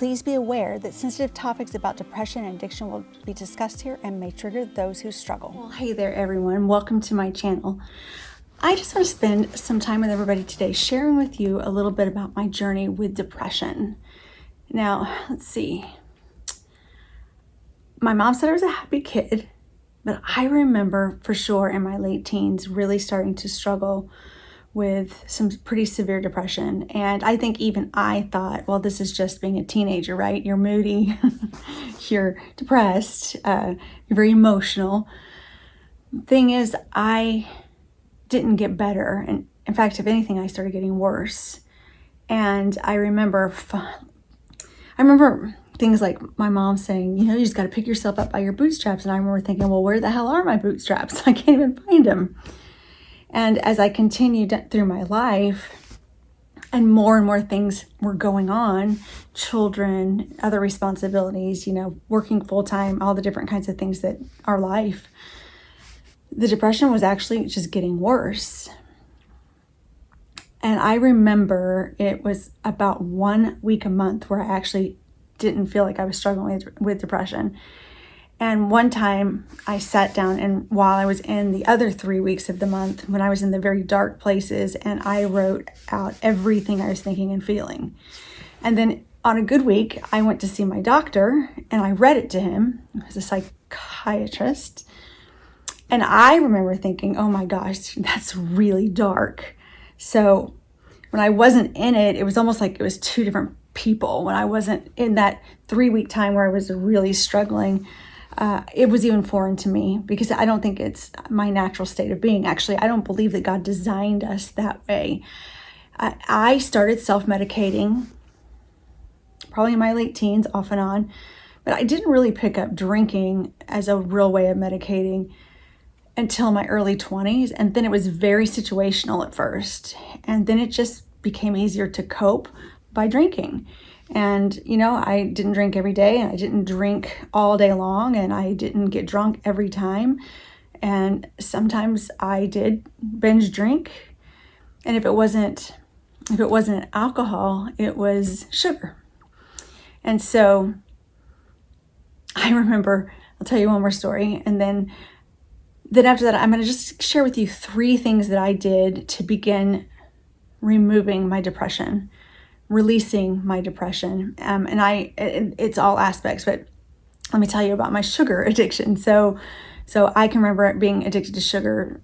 Please be aware that sensitive topics about depression and addiction will be discussed here and may trigger those who struggle. Well, hey there everyone, welcome to my channel. I just want to spend some time with everybody today sharing with you a little bit about my journey with depression. Now, let's see. My mom said I was a happy kid, but I remember for sure in my late teens really starting to struggle with some pretty severe depression. And I think even I thought, well, this is just being a teenager, right? You're moody, you're depressed, you're very emotional. Thing is, I didn't get better. And in fact, if anything, I started getting worse. And I remember things like my mom saying, you just got to pick yourself up by your bootstraps. And I remember thinking, well, where the hell are my bootstraps? I can't even find them. And as I continued through my life and more things were going on, children, other responsibilities, working full time, all the different kinds of things that are life, the depression was actually just getting worse. And I remember it was about 1 week a month where I actually didn't feel like I was struggling with depression. And one time I sat down, and while I was in the other 3 weeks of the month, when I was in the very dark places, and I wrote out everything I was thinking and feeling. And then on a good week, I went to see my doctor and I read it to him. He was a psychiatrist. And I remember thinking, oh my gosh, that's really dark. So when I wasn't in it, it was almost like it was two different people. When I wasn't in that 3 week time where I was really struggling, it was even foreign to me because I don't think it's my natural state of being. Actually, I don't believe that God designed us that way. I started self-medicating probably in my late teens, off and on, but I didn't really pick up drinking as a real way of medicating until my early 20s. And then it was very situational at first. And then it just became easier to cope by drinking. And, I didn't drink every day, and I didn't drink all day long, and I didn't get drunk every time. And sometimes I did binge drink. And if it wasn't alcohol, it was sugar. And so I remember, I'll tell you one more story. And then after that, I'm going to just share with you 3 things that I did to begin removing my depression, releasing my depression. It's all aspects, but let me tell you about my sugar addiction. So I can remember being addicted to sugar.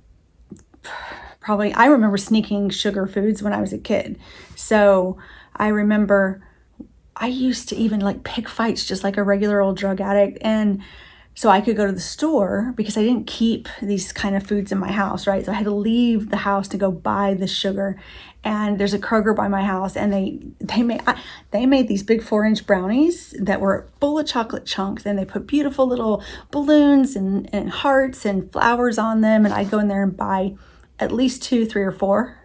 I remember sneaking sugar foods when I was a kid. So I remember I used to even pick fights just like a regular old drug addict. And so I could go to the store because I didn't keep these kind of foods in my house, right? So I had to leave the house to go buy the sugar. And there's a Kroger by my house, and they made these big 4-inch brownies that were full of chocolate chunks, and they put beautiful little balloons and hearts and flowers on them. And I'd go in there and buy at least 2, 3, or 4.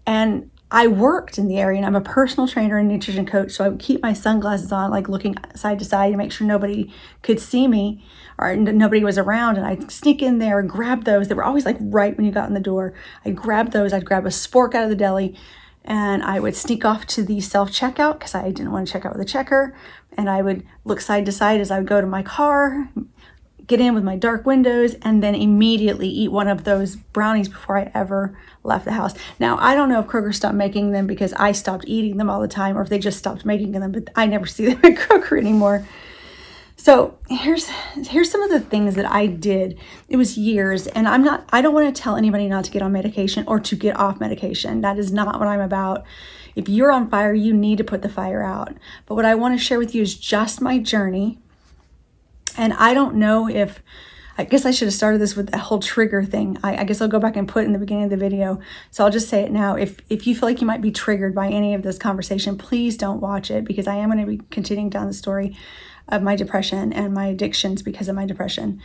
And I worked in the area, and I'm a personal trainer and nutrition coach, so I would keep my sunglasses on, looking side to side to make sure nobody could see me or nobody was around. And I'd sneak in there and grab those. They were always right when you got in the door. I'd grab those. I'd grab a spork out of the deli, and I would sneak off to the self-checkout because I didn't want to check out with a checker. And I would look side to side as I would go to my car, get in with my dark windows, and then immediately eat one of those brownies before I ever left the house. Now, I don't know if Kroger stopped making them because I stopped eating them all the time, or if they just stopped making them, but I never see them at Kroger anymore. So here's some of the things that I did. It was years, and I don't want to tell anybody not to get on medication or to get off medication. That is not what I'm about. If you're on fire, you need to put the fire out. But what I want to share with you is just my journey. And I don't know I guess I should have started this with the whole trigger thing. I guess I'll go back and put it in the beginning of the video. So I'll just say it now. If you feel like you might be triggered by any of this conversation, please don't watch it, because I am going to be continuing down the story of my depression and my addictions because of my depression.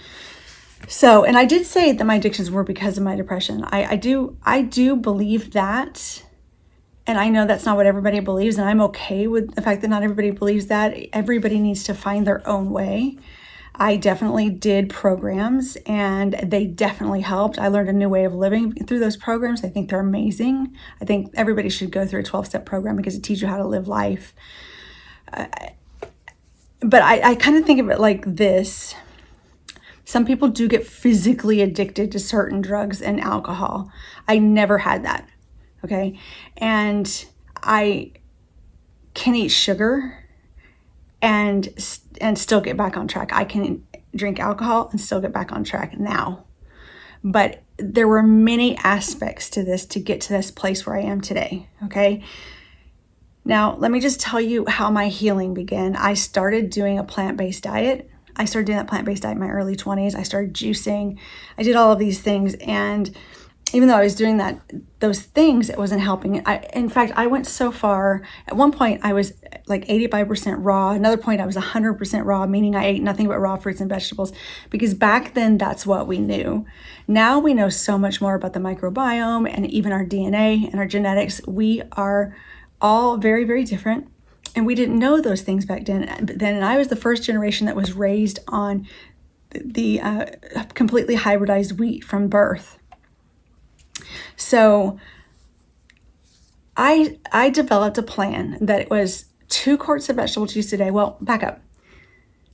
So, and I did say that my addictions were because of my depression. I do believe that. And I know that's not what everybody believes. And I'm okay with the fact that not everybody believes that. Everybody needs to find their own way. I definitely did programs, and they definitely helped. I learned a new way of living through those programs. I think they're amazing. I think everybody should go through a 12-step program because it teaches you how to live life. But I kind of think of it like this. Some people do get physically addicted to certain drugs and alcohol. I never had that, okay? And I can eat sugar and still get back on track. I can drink alcohol and still get back on track now. But there were many aspects to this to get to this place where I am today, okay? Now, let me just tell you how my healing began. I started doing a plant-based diet. I started doing that plant-based diet in my early 20s. I started juicing. I did all of these things. And even though I was doing those things, it wasn't helping. In fact, I went so far. At one point, I was like 85% raw. Another point, I was 100% raw, meaning I ate nothing but raw fruits and vegetables, because back then, that's what we knew. Now we know so much more about the microbiome and even our DNA and our genetics. We are all very, very different. And we didn't know those things back then. And I was the first generation that was raised on the completely hybridized wheat from birth. So I developed a plan that was 2 quarts of vegetable juice a day. Well, back up.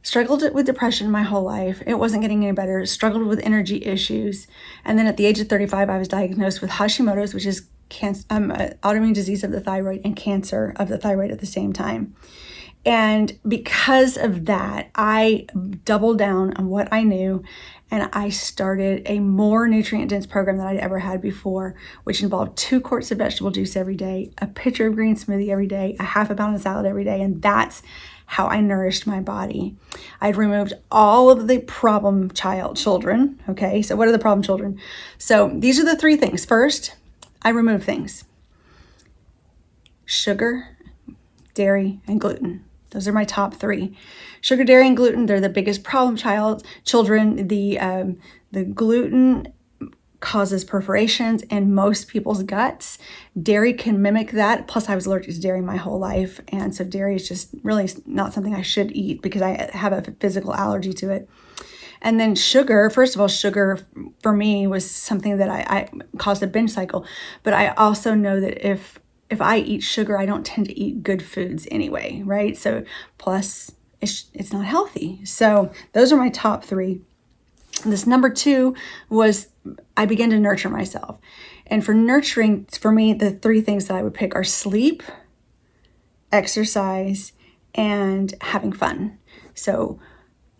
Struggled with depression my whole life. It wasn't getting any better. Struggled with energy issues. And then at the age of 35, I was diagnosed with Hashimoto's, which is autoimmune disease of the thyroid, and cancer of the thyroid at the same time. And because of that, I doubled down on what I knew, and I started a more nutrient-dense program than I'd ever had before, which involved 2 quarts of vegetable juice every day, a pitcher of green smoothie every day, a half a pound of salad every day, and that's how I nourished my body. I'd removed all of the problem children, okay? So what are the problem children? So these are the 3 things. First, I removed things: sugar, dairy, and gluten. Those are my top 3. Sugar, dairy, and gluten, they're the biggest problem children. The gluten causes perforations in most people's guts. Dairy can mimic that. Plus, I was allergic to dairy my whole life. And so dairy is just really not something I should eat because I have a physical allergy to it. And then sugar, first of all, sugar for me was something that I caused a binge cycle. But I also know that if I eat sugar, I don't tend to eat good foods anyway, right? So plus it's not healthy. So those are my top 3. This number 2 was I began to nurture myself. And for nurturing, for me, the 3 things that I would pick are sleep, exercise, and having fun. So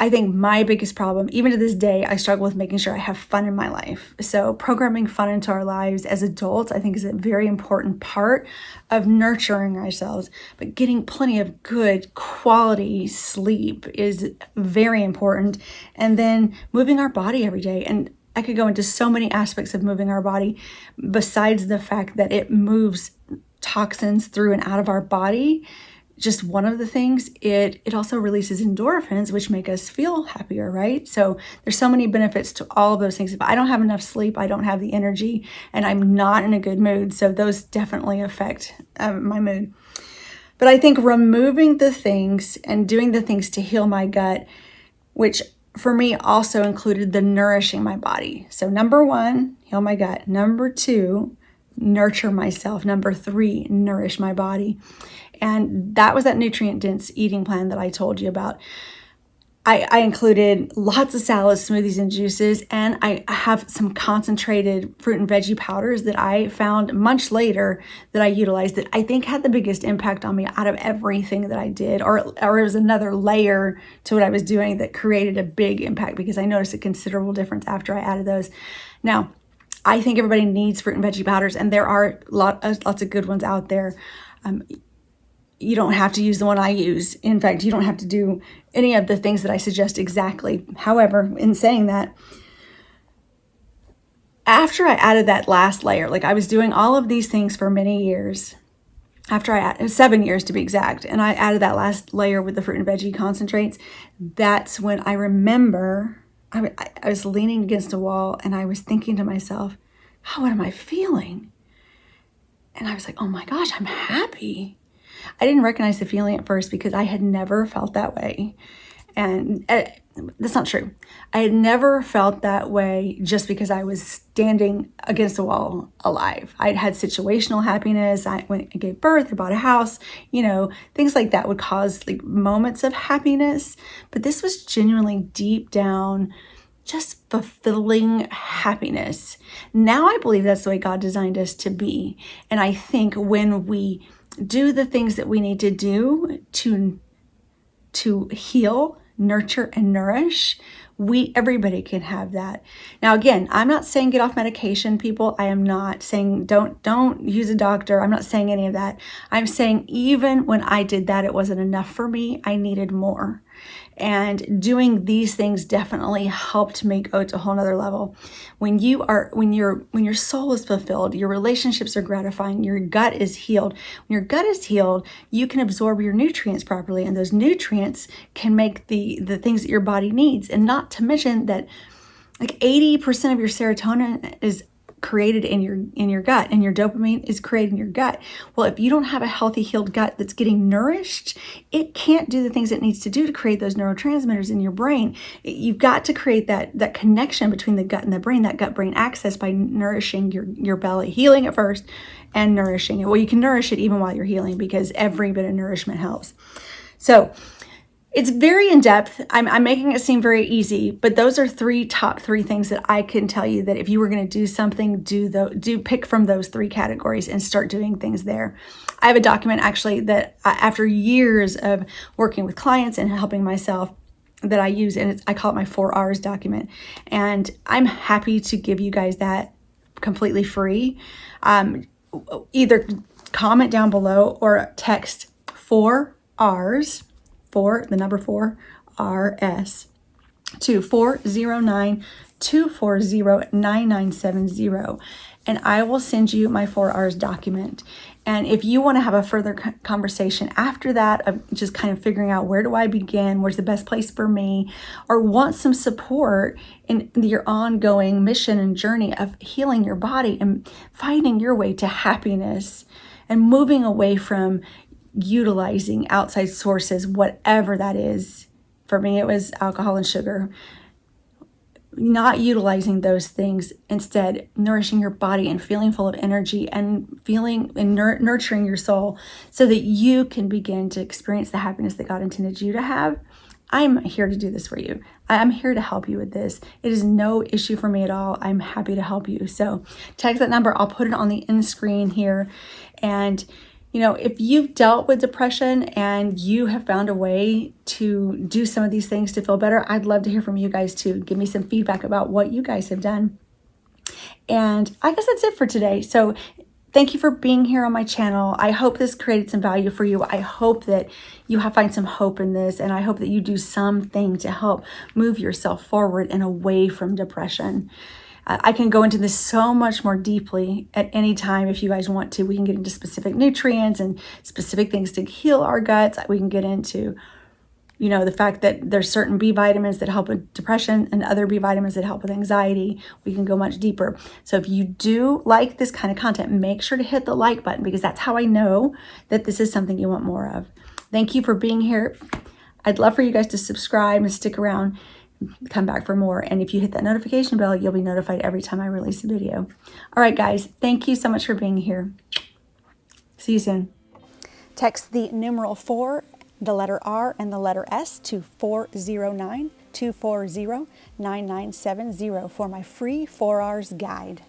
I think my biggest problem, even to this day, I struggle with making sure I have fun in my life. So programming fun into our lives as adults, I think, is a very important part of nurturing ourselves. But getting plenty of good quality sleep is very important. And then moving our body every day. And I could go into so many aspects of moving our body besides the fact that it moves toxins through and out of our body. Just one of the things, it also releases endorphins, which make us feel happier, right? So there's so many benefits to all of those things. If I don't have enough sleep, I don't have the energy, and I'm not in a good mood. So those definitely affect my mood. But I think removing the things and doing the things to heal my gut, which for me also included the nourishing my body. So number 1, heal my gut. Number 2, nurture myself. Number 3, nourish my body. And that was that nutrient-dense eating plan that I told you about. I included lots of salads, smoothies, and juices, and I have some concentrated fruit and veggie powders that I found much later that I utilized that I think had the biggest impact on me out of everything that I did, or it was another layer to what I was doing that created a big impact because I noticed a considerable difference after I added those. Now, I think everybody needs fruit and veggie powders, and there are lots of good ones out there. You don't have to use the one I use. In fact, you don't have to do any of the things that I suggest exactly. However, in saying that, after I added that last layer, like I was doing all of these things for many years, after I added 7 years to be exact, and I added that last layer with the fruit and veggie concentrates, that's when I remember I was leaning against a wall and I was thinking to myself, what am I feeling? And I was like, oh my gosh, I'm happy. I didn't recognize the feeling at first because I had never felt that way. And that's not true. I had never felt that way just because I was standing against a wall alive. I'd had situational happiness. When I gave birth, I bought a house, things like that would cause like moments of happiness. But this was genuinely deep down, just fulfilling happiness. Now I believe that's the way God designed us to be. And I think when we do the things that we need to do to heal, nurture, and nourish, everybody can have that. Now, again, I'm not saying get off medication, people. I am not saying don't use a doctor. I'm not saying any of that. I'm saying even when I did that, it wasn't enough for me. I needed more. And doing these things definitely helped me go to a whole nother level. When your soul is fulfilled, your relationships are gratifying, your gut is healed. When your gut is healed, you can absorb your nutrients properly, and those nutrients can make the things that your body needs. And not to mention that like 80% of your serotonin is created in your gut, and your dopamine is created in your gut. Well, if you don't have a healthy, healed gut that's getting nourished, it can't do the things it needs to do to create those neurotransmitters in your brain. You've got to create that connection between the gut and the brain, that gut-brain axis, by nourishing your belly, healing it first and nourishing it. Well, you can nourish it even while you're healing, because every bit of nourishment helps. So it's very in-depth. I'm making it seem very easy, but those are top three things that I can tell you that if you were going to do something, do pick from those three categories and start doing things there. I have a document actually that after years of working with clients and helping myself that I use, and I call it my 4 R's document. And I'm happy to give you guys that completely free. Either comment down below or text 4 R's, the number 4 RS, to 409-240-9970, and I will send you my 4 R's document. And if you want to have a further conversation after that of just kind of figuring out where do I begin, where's the best place for me, or want some support in your ongoing mission and journey of healing your body and finding your way to happiness and moving away from utilizing outside sources, whatever that is. For me, it was alcohol and sugar. Not utilizing those things, instead nourishing your body and feeling full of energy and feeling and nurturing your soul so that you can begin to experience the happiness that God intended you to have. I'm here to do this for you. I'm here to help you with this. It is no issue for me at all. I'm happy to help you. So text that number. I'll put it on the end screen here. And if you've dealt with depression and you have found a way to do some of these things to feel better, I'd love to hear from you guys too. Give me some feedback about what you guys have done. And I guess that's it for today. So thank you for being here on my channel. I hope this created some value for you. I hope that you find some hope in this, and I hope that you do something to help move yourself forward and away from depression. I can go into this so much more deeply at any time if you guys want to. We can get into specific nutrients and specific things to heal our guts. We can get into, the fact that there's certain B vitamins that help with depression and other B vitamins that help with anxiety. We can go much deeper. So if you do like this kind of content, make sure to hit the like button, because that's how I know that this is something you want more of. Thank you for being here. I'd love for you guys to subscribe and stick around. Come back for more. And if you hit that notification bell, you'll be notified every time I release a video. All right, guys, thank you so much for being here. See you soon. Text the numeral 4, the letter R, and the letter S to 409-240-9970 for my free 4 R's guide.